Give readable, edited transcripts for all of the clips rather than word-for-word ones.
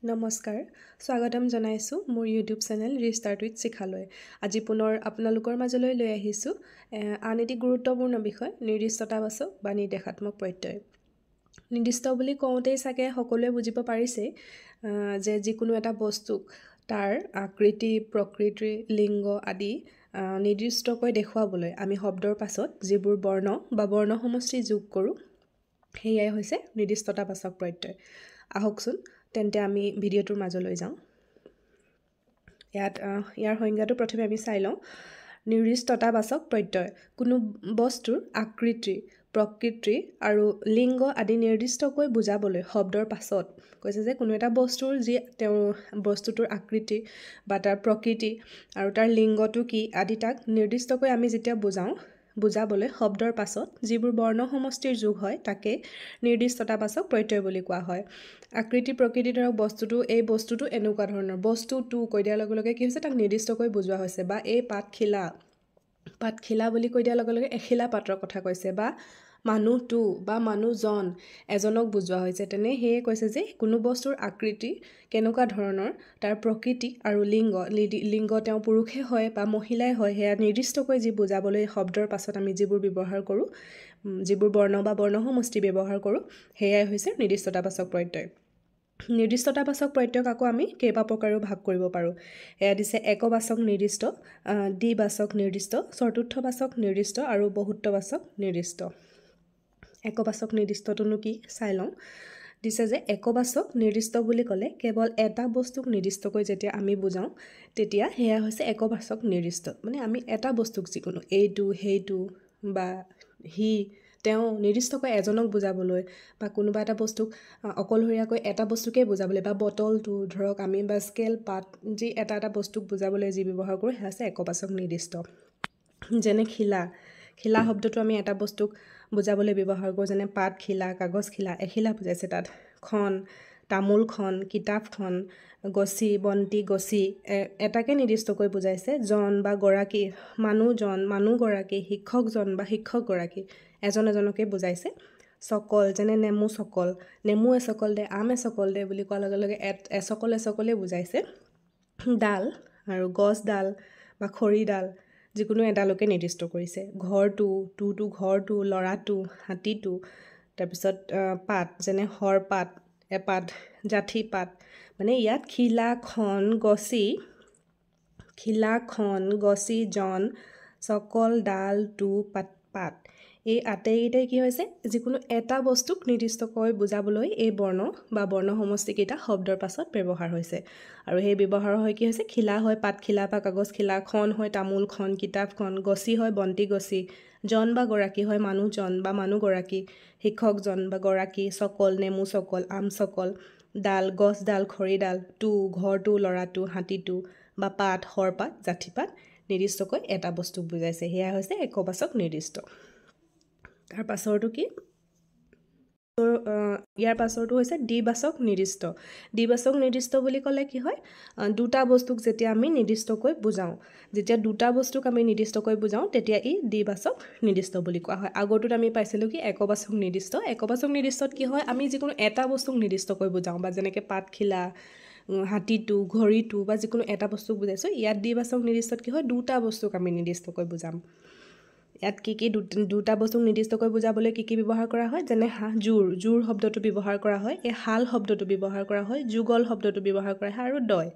নমস্কাৰ স্বাগতম জনাইছোঁ মোৰ ইউটিউব চেনেল ৰিষ্টাৰ্ট উইথ শিখালৈ আজি পুনৰ আপোনালোকৰ মাজলৈ লৈ আহিছোঁ আন এটি গুৰুত্বপূৰ্ণ বিষয় নিৰ্দিষ্টতাবাচক বা নিৰ্দেশাত্মক প্ৰত্যয় নিৰ্দিষ্ট বুলি কওঁতেই চাগে সকলোৱে বুজিব পাৰিছে যে যিকোনো এটা বস্তুক তাৰ আকৃতি প্ৰকৃতি লিংগ আদি নিৰ্দিষ্টকৈ দেখুৱাবলৈ আমি শব্দৰ পাছত যিবোৰ বৰ্ণ বা বৰ্ণসমষ্টি যোগ কৰোঁ সেয়াই হৈছে নিৰ্দিষ্টতাবাচক প্ৰত্যয় আহকচোন তেন্তে আমি ভিডিঅ'টোৰ মাজলৈ যাওঁ ইয়াৰ সংজ্ঞাটো প্ৰথমে আমি চাই লওঁ নিৰ্দিষ্টতাবাচক প্ৰত্যয় কোনো বস্তুৰ আকৃতি প্ৰকৃতি আৰু লিংগ আদি নিৰ্দিষ্টকৈ বুজাবলৈ শব্দৰ পাছত কৈছে যে কোনো এটা বস্তুৰ যি তেওঁৰ বস্তুটোৰ আকৃতি বা তাৰ প্ৰকৃতি আৰু তাৰ লিংগটো কি আদি তাক নিৰ্দিষ্টকৈ আমি যেতিয়া বুজাবলৈ শব্দৰ পাছত যিবোৰ বৰ্ণ সমষ্টিৰ যোগ হয় তাকে নিৰ্দিষ্টতাবাচক প্ৰত্যয় বুলি কোৱা হয় আকৃতি প্ৰকৃতি ধৰক এই বস্তুটো এনেকুৱা ধৰণৰ বস্তুটো কৈ দিয়াৰ লগে লগে কি হৈছে তাক নিৰ্দিষ্টকৈ বুজোৱা হৈছে বা এই পাতখিলা বুলি কৈ দিয়াৰ লগে লগে এখিলা পাতৰ কথা কৈছে বা মানুহটো বা মানুহজন এজনক বুজোৱা হৈছে সেয়ে কৈছে যে কোনো বস্তুৰ আকৃতি কেনেকুৱা ধৰণৰ তাৰ প্ৰকৃতি আৰু লিংগ তেওঁ পুৰুষে হয় বা মহিলাই হয় সেয়া নিৰ্দিষ্টকৈ যি বুজাবলৈ শব্দৰ পাছত আমি যিবোৰ ব্যৱহাৰ কৰোঁ যিবোৰ বৰ্ণ বা বৰ্ণসমষ্টি ব্যৱহাৰ কৰোঁ সেয়াই হৈছে নিৰ্দিষ্টতাবাচক প্ৰত্যয় নিৰ্দিষ্টতাবাচক প্ৰত্যয়ক আকৌ আমি কেইবা প্ৰকাৰেও ভাগ কৰিব পাৰোঁ এয়া দিছে একবাচক নিৰ্দিষ্ট দ্বিবাচক নিৰ্দিষ্ট চতুৰ্থবাচক নিৰ্দিষ্ট আৰু বহুত্ববাচক নিৰ্দিষ্ট একবাচক নিৰ্দিষ্টটোনো কি চাই লওঁ দিছে যে একবাচক নিৰ্দিষ্ট বুলি ক'লে কেৱল এটা বস্তুক নিৰ্দিষ্টকৈ যেতিয়া আমি বুজাওঁ তেতিয়া সেয়া হৈছে একবাচক নিৰ্দিষ্ট মানে আমি এটা বস্তুক যিকোনো এইটো সেইটো বা সি তেওঁ নিৰ্দিষ্টকৈ এজনক বুজাবলৈ বা কোনোবা এটা বস্তুক অকলশৰীয়াকৈ এটা বস্তুকে বুজাবলৈ বা বটলটো ধৰক আমি বা স্কেল পাত যি এটা বস্তুক বুজাবলৈ যি ব্যৱহাৰ কৰোঁ সেয়া হৈছে একবাচক নিৰ্দিষ্ট যেনে খিলা শব্দটো আমি এটা বস্তুক বুজাবলৈ ব্যৱহাৰ কৰোঁ যেনে পাত খিলা কাগজ খিলা এখিলা বুজাইছে তাত খন তামোলখন কিতাপখন গছি বন্তি গছি এটাকে নিৰ্দিষ্টকৈ বুজাইছে জন বা গৰাকী মানুহগৰাকী শিক্ষকজন বা শিক্ষকগৰাকী এজনকে বুজাইছে চকল যেনে নেমু এচকল দে আম এচকল দে বুলি কোৱাৰ লগে লগে এচকলে বুজাইছে ডাল আৰু গছডাল বা খৰিডাল যিকোনো এডালকে নিৰ্দিষ্ট কৰিছে ঘৰটো ল'ৰাটো হাতীটো তাৰপিছত পাত যেনে সৰপাত এপাত জাঠি পাত মানে ইয়াত খিলাখন গছি জন চকল ডাল পাত এই আটাইকেইটাই কি হৈছে যিকোনো এটা বস্তুক নিৰ্দিষ্টকৈ বুজাবলৈ এই বৰ্ণ বা বৰ্ণসমষ্টিকেইটা শব্দৰ পাছত ব্যৱহাৰ হৈছে আৰু সেই ব্যৱহাৰ হয় কি হৈছে খিলা হয় পাতখিলা বা কাগজ খিলা খন হয় তামোলখন কিতাপখন গছি হয় বন্তি গছি জন বা গৰাকী হয় মানুহজন বা মানুহগৰাকী শিক্ষকজন বা গৰাকী চকল নেমু চকল আম চকল ডাল গছডাল খৰিডাল ঘৰটো ল'ৰাটো হাতীটো বা পাত সৰপাত জাঠিপাত নিৰ্দিষ্টকৈ এটা বস্তুক বুজাইছে সেয়া হৈছে একবাচক নিৰ্দিষ্ট তাৰ পাছৰটো কি ইয়াৰ পাছৰটো হৈছে দ্বিবাচক নিৰ্দিষ্ট বুলি ক'লে কি হয় দুটা বস্তুক যেতিয়া আমি নিৰ্দিষ্টকৈ বুজাওঁ যেতিয়া দুটা বস্তুক আমি নিৰ্দিষ্টকৈ বুজাওঁ তেতিয়া ই দ্বিবাচক নিৰ্দিষ্ট বুলি কোৱা হয় আগৰটোত আমি পাইছিলোঁ কি একবাচক নিৰ্দিষ্টত কি হয় আমি যিকোনো এটা বস্তুক নিৰ্দিষ্টকৈ বুজাওঁ বা যেনেকৈ পাতখিলা হাতীটো ঘড়ীটো বা যিকোনো এটা বস্তুক বুজাইছোঁ ইয়াত দ্বিবাচক নিৰ্দিষ্টত কি হয় দুটা বস্তুক আমি নিৰ্দিষ্টকৈ বুজাম ইয়াত কি দুটা বস্তুক নিৰ্দিষ্টকৈ বুজাবলৈ কি ব্যৱহাৰ কৰা হয় যেনে জোৰ শব্দটো ব্যৱহাৰ কৰা হয় এই হাল শব্দটো ব্যৱহাৰ কৰা হয় যুগল শব্দটো ব্যৱহাৰ কৰা হয় আৰু দয়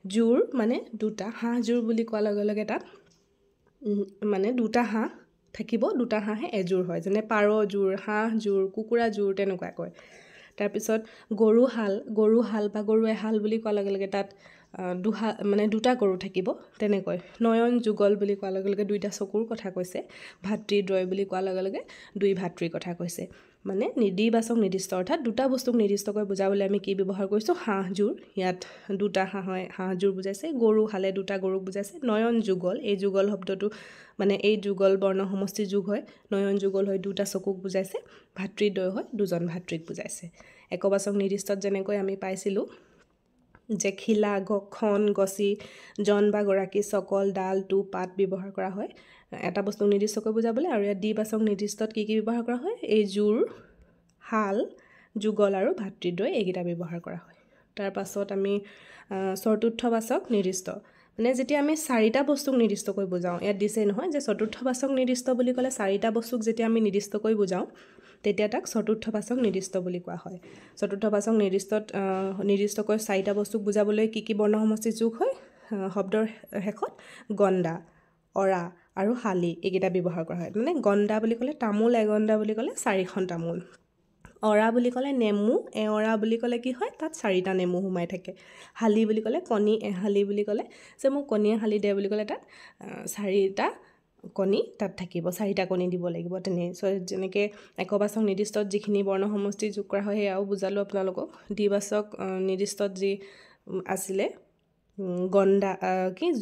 জোৰ মানে দুটা জোৰ বুলি কোৱাৰ লগে লগে তাত মানে দুটা হাঁহ থাকিব দুটা হাঁহে এযোৰ হয় যেনে পাৰ জোৰ হাঁহ জোৰ কুকুৰা জোৰ তেনেকুৱাকৈ তাৰপিছত গৰু হাল বা গৰু এহাল বুলি কোৱাৰ লগে লগে তাত দুটা গৰু থাকিব তেনেকৈ নয়ন যুগল বুলি কোৱাৰ লগে লগে দুইটা চকুৰ কথা কৈছে ভাতৃদ্বয় বুলি কোৱাৰ লগে লগে দুই ভাতৃৰ কথা কৈছে মানে দ্বিবাচক নিৰ্দিষ্ট অৰ্থাৎ দুটা বস্তুক নিৰ্দিষ্টকৈ বুজাবলৈ আমি কি ব্যৱহাৰ কৰিছোঁ হাঁহযোৰ ইয়াত দুটা হাঁহযোৰ বুজাইছে গৰু হালে দুটা গৰুক বুজাইছে নয়ন যুগল এই যুগল শব্দটো মানে এই যুগল বৰ্ণ সমষ্টি যোগ হয় নয়ন যুগল হয় দুটা চকুক বুজাইছে ভাতৃদ্বয় হয় দুজন ভাতৃক বুজাইছে একবাচক নিৰ্দিষ্টত যেনেকৈ আমি পাইছিলোঁ যে খিলা খন গছি জন বা গৰাকী চকল ডাল পাত ব্যৱহাৰ কৰা হয় এটা বস্তু নিৰ্দিষ্টকৈ বুজাবলৈ আৰু ইয়াত দ্বিবাচক নিৰ্দিষ্টত কি ব্যৱহাৰ কৰা হয় এই জোৰ হাল যুগল আৰু ভাতৃদ্বয় এইকেইটা ব্যৱহাৰ কৰা হয় তাৰ পাছত আমি চতুৰ্থবাচক নিৰ্দিষ্ট মানে যেতিয়া আমি 4টা বস্তুক নিৰ্দিষ্টকৈ বুজাওঁ ইয়াত দিছে নহয় যে চতুৰ্থবাচক নিৰ্দিষ্ট বুলি ক'লে 4টা বস্তুক যেতিয়া আমি নিৰ্দিষ্টকৈ বুজাওঁ তেতিয়া তাক চতুৰ্থবাচক নিৰ্দিষ্ট বুলি কোৱা হয় চতুৰ্থবাচক নিৰ্দিষ্টকৈ 4টা বস্তুক বুজাবলৈ কি বৰ্ণসমষ্টি যোগ হয় শব্দৰ শেষত গণ্ডা অৰা আৰু শালি এইকেইটা ব্যৱহাৰ কৰা হয় মানে গণ্ডা বুলি ক'লে তামোল এগণ্ডা বুলি ক'লে 4খন তামোল অৰা বুলি ক'লে নেমু এঅৰা বুলি ক'লে কি হয় তাত 4টা নেমু সোমাই থাকে হালি বুলি ক'লে কণী এহালি বুলি ক'লে যে মোক কণী এহালি দে বুলি ক'লে তাত 4টা কণী তাত থাকিব 4টা কণী দিব লাগিব তেনে যেনেকৈ একবাচক নিৰ্দিষ্টত যিখিনি বৰ্ণসমষ্টি যোগ কৰা হয় সেয়াও বুজালোঁ আপোনালোকক দ্বিবাচক নিৰ্দিষ্টত যি আছিলে গণ্ডা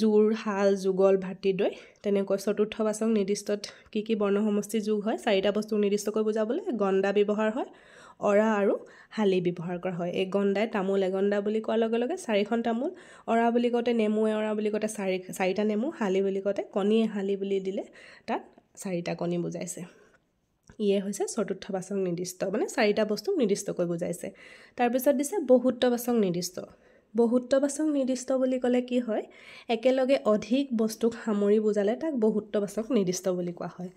জোৰ হাল যুগল ভাতৃদ্বয় তেনেকৈ চতুৰ্থবাচক নিৰ্দিষ্টত কি বৰ্ণসমষ্টি যোগ হয় 4টা বস্তু নিৰ্দিষ্টকৈ বুজাবলৈ গণ্ডা ব্যৱহাৰ হয় অৰা আৰু হালি ব্যৱহাৰ কৰা হয় এই গণ্ডাই তামোল এগণ্ডা বুলি কোৱাৰ লগে লগে 4খন তামোল অৰা বুলি কওঁতে নেমু এঅৰা বুলি কওঁতে 4টা নেমু হালি বুলি কওঁতে কণী এহালি বুলি দিলে তাত 4টা কণী বুজাইছে ইয়ে হৈছে চতুৰ্থবাচক নিৰ্দিষ্ট মানে 4টা বস্তু নিৰ্দিষ্টকৈ বুজাইছে তাৰপিছত দিছে বহুত্ববাচক নিৰ্দিষ্ট বহুত্ববাচক নিৰ্দিষ্ট বুলি ক'লে কি হয় একেলগে অধিক বস্তুক সামৰি বুজালে তাক বহুত্ববাচক নিৰ্দিষ্ট বুলি কোৱা হয়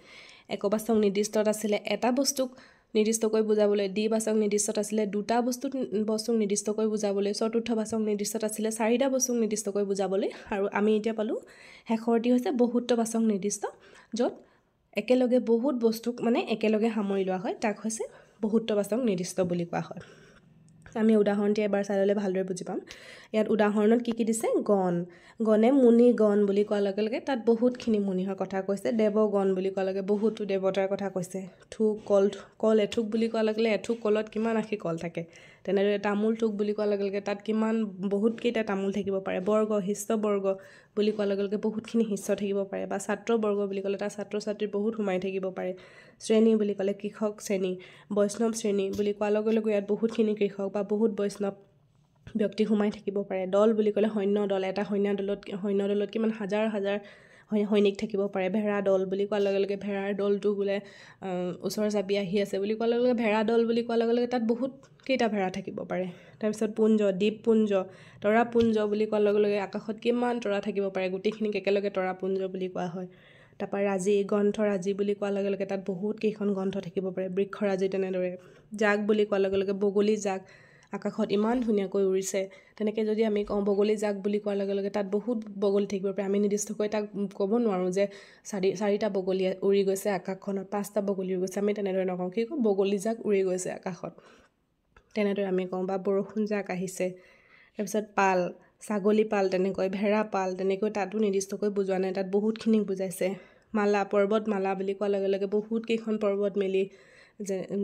একবাচক নিৰ্দিষ্টত আছিলে এটা বস্তুক নিৰ্দিষ্টকৈ বুজাবলৈ দ্বিবাচক নিৰ্দিষ্টত আছিলে দুটা বস্তুক নিৰ্দিষ্টকৈ বুজাবলৈ চতুৰ্থবাচক নিৰ্দিষ্টত আছিলে 4টা বস্তুক নিৰ্দিষ্টকৈ বুজাবলৈ আৰু আমি এতিয়া পালোঁ শেষৰটি হৈছে বহুত্ববাচক নিৰ্দিষ্ট য'ত একেলগে বহুত বস্তুক মানে একেলগে সামৰি লোৱা হয় তাক হৈছে বহুত্ববাচক নিৰ্দিষ্ট বুলি কোৱা হয় আমি উদাহৰণটি এবাৰ চাই ল'লে ভালদৰে বুজি পাম ইয়াত উদাহৰণত কি দিছে গণে মুনি গণ বুলি কোৱাৰ লগে লগে তাত বহুতখিনি মুনিহৰ কথা কৈছে দেৱগণ বুলি কোৱাৰ লগে বহুতো দেৱতাৰ কথা কৈছে থুক কল এথুক বুলি কোৱাৰ লগে এথুক কলত কিমান আশী কল থাকে তেনেদৰে তামোল থুক বুলি কোৱাৰ লগে লগে তাত কিমান বহুতকেইটা তামোল থাকিব পাৰে বৰ্গ শিষ্য বৰ্গ বুলি কোৱাৰ লগে লগে বহুতখিনি শিষ্য থাকিব পাৰে বা ছাত্ৰ বৰ্গ বুলি ক'লে তাত ছাত্ৰ ছাত্ৰী বহুত সোমাই থাকিব পাৰে শ্ৰেণী বুলি ক'লে কৃষক শ্ৰেণী বৈষ্ণৱ শ্ৰেণী বুলি কোৱাৰ লগে লগে ইয়াত বহুতখিনি কৃষক বা বহুত বৈষ্ণৱ ব্যক্তি সোমাই থাকিব পাৰে দল বুলি ক'লে সৈন্য দল এটা সৈন্য দলত কিমান হাজাৰ সৈনিক থাকিব পাৰে ভেড়া দল বুলি কোৱাৰ লগে লগে ভেড়াৰ দলটো বোলে ওচৰ চাপি আহি আছে বুলি কোৱাৰ লগে লগে ভেড়া দল বুলি কোৱাৰ লগে লগে তাত বহুত কেইটা ভেড়া থাকিব পাৰে তাৰপিছত পুঞ্জ দ্বীপপুঞ্জ তৰাপুঞ্জ বুলি কোৱাৰ লগে লগে আকাশত কিমান তৰা থাকিব পাৰে গোটেইখিনিক একেলগে তৰাপুঞ্জ বুলি কোৱা হয় তাৰপৰা ৰাজি গ্ৰন্থৰাজি বুলি কোৱাৰ লগে লগে তাত বহুত কেইখন গ্ৰন্থ থাকিব পাৰে বৃক্ষৰাজি তেনেদৰে জাক বুলি কোৱাৰ লগে লগে বগলী জাক আকাশত ইমান ধুনীয়াকৈ উৰিছে তেনেকৈ যদি আমি কওঁ বগলী জাক বুলি কোৱাৰ লগে লগে তাত বহুত বগলী থাকিব পাৰে আমি নিৰ্দিষ্টকৈ তাক ক'ব নোৱাৰোঁ যে 4টা বগলী উৰি গৈছে আকাশখনত 5টা বগলী উৰি গৈছে আমি তেনেদৰে নকওঁ কি কওঁ বগলী জাক উৰি গৈছে আকাশত তেনেদৰে আমি কওঁ বা বৰষুণ জাক আহিছে তাৰপিছত পাল ছাগলী পাল তেনেকৈ ভেড়া পাল তেনেকৈ তাতো নিৰ্দিষ্টকৈ বুজোৱা নাই তাত বহুতখিনি বুজাইছে মালা পৰ্বত মালা বুলি কোৱাৰ লগে লগে বহুত কেইখন পৰ্বত মেলি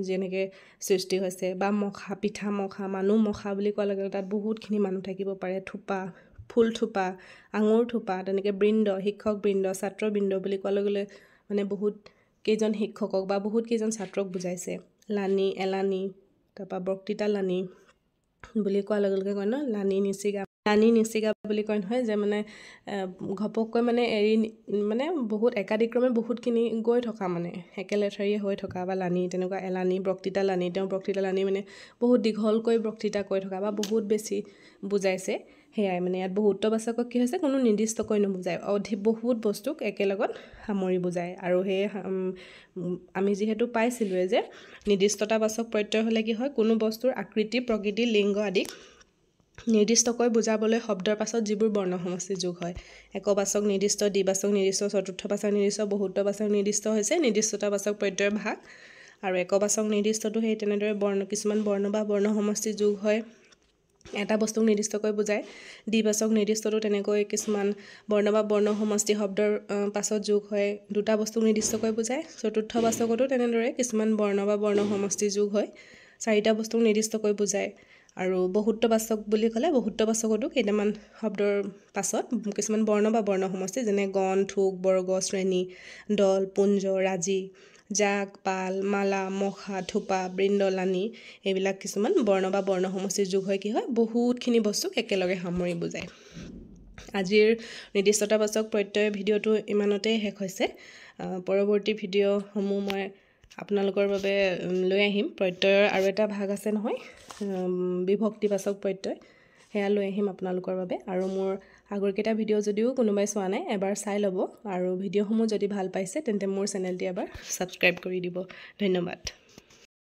যেনেকৈ সৃষ্টি হৈছে বা মখা পিঠা মখা মানুহ মখা বুলি কোৱাৰ লগে লগে তাত বহুতখিনি মানুহ থাকিব পাৰে থোপা ফুল থোপা আঙুৰ থোপা তেনেকৈ বৃন্দ শিক্ষক বৃন্দ ছাত্ৰবৃন্দ বুলি কোৱাৰ লগে লগে মানে বহুত কেইজন শিক্ষকক বা বহুত কেইজন ছাত্ৰক বুজাইছে লানি এলানি তাৰপৰা বক্তৃতা লানি বুলি কোৱাৰ লগে লগে কয় ন লানি নিচিগা বুলি কয় নহয় যে মানে ঘপককৈ মানে মানে বহুত একাদিক্ৰমে বহুতখিনি গৈ থকা মানে একেলেঠাৰিয়ে হৈ থকা বা লানি তেনেকুৱা এলানি বক্তৃতা লানি তেওঁ বক্তৃতা লানি মানে বহুত দীঘলকৈ বক্তৃতা কৰি থকা বা বহুত বেছি বুজাইছে সেয়াই মানে ইয়াত বহুত্ববাচকক কি হৈছে কোনো নিৰ্দিষ্টকৈ নুবুজায় বহুত বস্তুক একেলগত সামৰি বুজায় আৰু সেয়ে আমি যিহেতু পাইছিলোঁৱে যে নিৰ্দিষ্টতাবাচক প্ৰত্যয় হ'লে কি হয় কোনো বস্তুৰ আকৃতি প্ৰকৃতি লিংগ আদি নিৰ্দিষ্টকৈ বুজাবলৈ শব্দৰ পাছত যিবোৰ বৰ্ণসমষ্টি যোগ হয় একবাচক নিৰ্দিষ্ট দ্বিবাচক নিৰ্দিষ্ট চতুৰ্থবাচক নিৰ্দিষ্ট বহুত্ববাচক নিৰ্দিষ্ট হৈছে নিৰ্দিষ্টতাবাচক প্ৰত্যয়ৰ ভাগ আৰু একবাচক নিৰ্দিষ্টটো সেই তেনেদৰে কিছুমান বৰ্ণ বা বৰ্ণসমষ্টি যোগ হয় এটা বস্তুক নিৰ্দিষ্টকৈ বুজায় দ্বিবাচক নিৰ্দিষ্টটো তেনেকৈ কিছুমান বৰ্ণ বা বৰ্ণসমষ্টি শব্দৰ পাছত যোগ হয় দুটা বস্তুক নিৰ্দিষ্টকৈ বুজায় চতুৰ্থবাচকতো তেনেদৰে কিছুমান বৰ্ণ বা বৰ্ণসমষ্টি যোগ হয় 4টা বস্তুক নিৰ্দিষ্টকৈ বুজায় আৰু বহুত্ববাচক বুলি ক'লে বহুত্ববাচকতো কেইটামান শব্দৰ পাছত কিছুমান বৰ্ণ বা বৰ্ণসমষ্টি যেনে গণ থোক বৰ্গ শ্ৰেণী দল পুঞ্জ ৰাজি জাক পাল মালা মখা থোপা বৃন্দলানি এইবিলাক কিছুমান বৰ্ণ বা বৰ্ণসমষ্টিৰ যোগ হয় কি হয় বহুতখিনি বস্তুক একেলগে সামৰি বুজায় আজিৰ নিৰ্দিষ্টতাবাচক প্ৰত্যয় ভিডিঅ'টো ইমানতেই শেষ হৈছে পৰৱৰ্তী ভিডিঅ'সমূহ মই আপোনালোকৰ বাবে লৈ আহিম প্ৰত্যয়ৰ আৰু এটা ভাগ আছে নহয় বিভক্তিবাচক প্ৰত্যয় সেয়া লৈ আহিম আপোনালোকৰ বাবে আৰু মোৰ আগৰকেইটা ভিডিঅ' যদিও কোনোবাই চোৱা নাই এবাৰ চাই ল'ব আৰু ভিডিঅ'সমূহ যদি ভাল পাইছে তেন্তে মোৰ চেনেলটি এবাৰ ছাবস্ক্ৰাইব কৰি দিব ধন্যবাদ